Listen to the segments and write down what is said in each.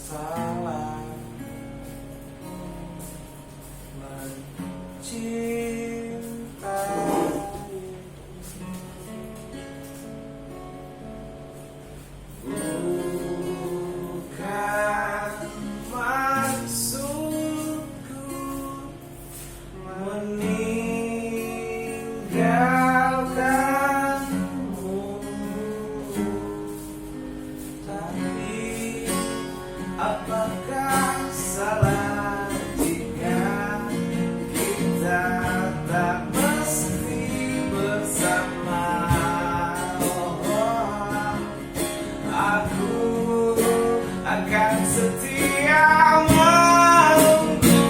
salah mencintai. Bukan maksudku meninggalkanmu, tapi apakah salah jika kita tak mesti bersama? Aku akan setia menunggu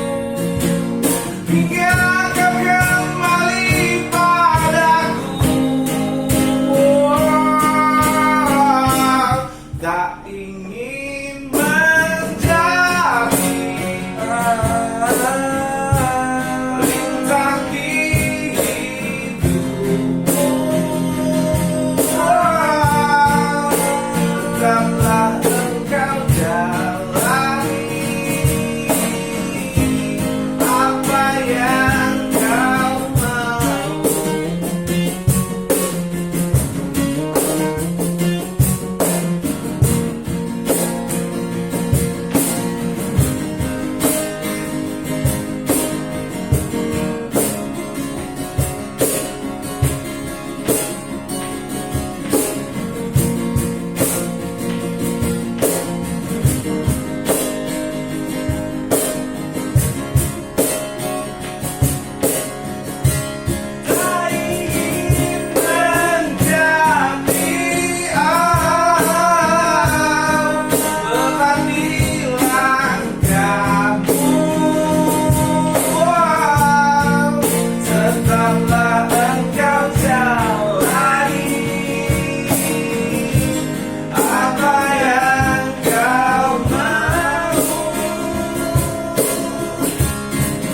hingga kau kembali padaku. Tak ingin menjadi lintang di hidupmu. Tetaplah engkau jalani apa yang kau mau. Tak ingin menjadi beban di langkahmu. Tetaplah engkau jalani apa yang kau mau.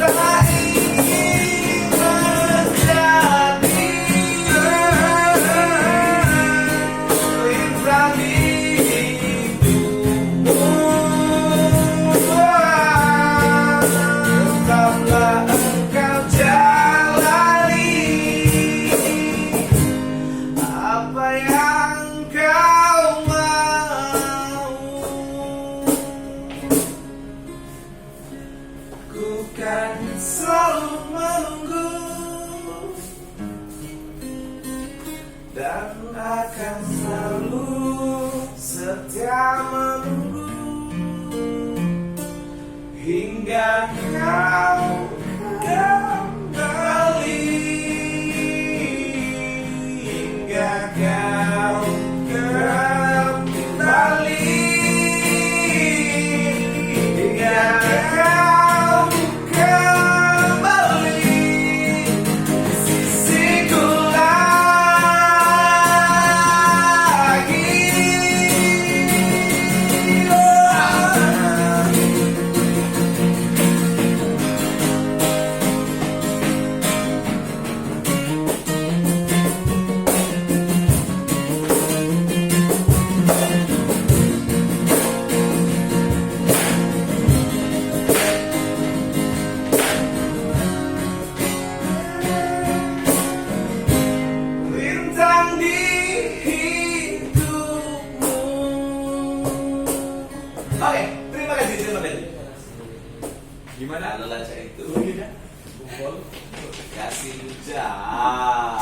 Tak ingin menjadi lintang di hidupmu. Tetaplah engkau jalani apa yang kau mau. Ku kan selalu menunggu dan akan selalu setia menunggu hingga kau kembali, hingga kau kembali, hingga kau kembali di sisiku lagi. Lintang di hidupmu. Oke, terima kasih, terima kasih. Gimana lelaca itu? Kasih hujah.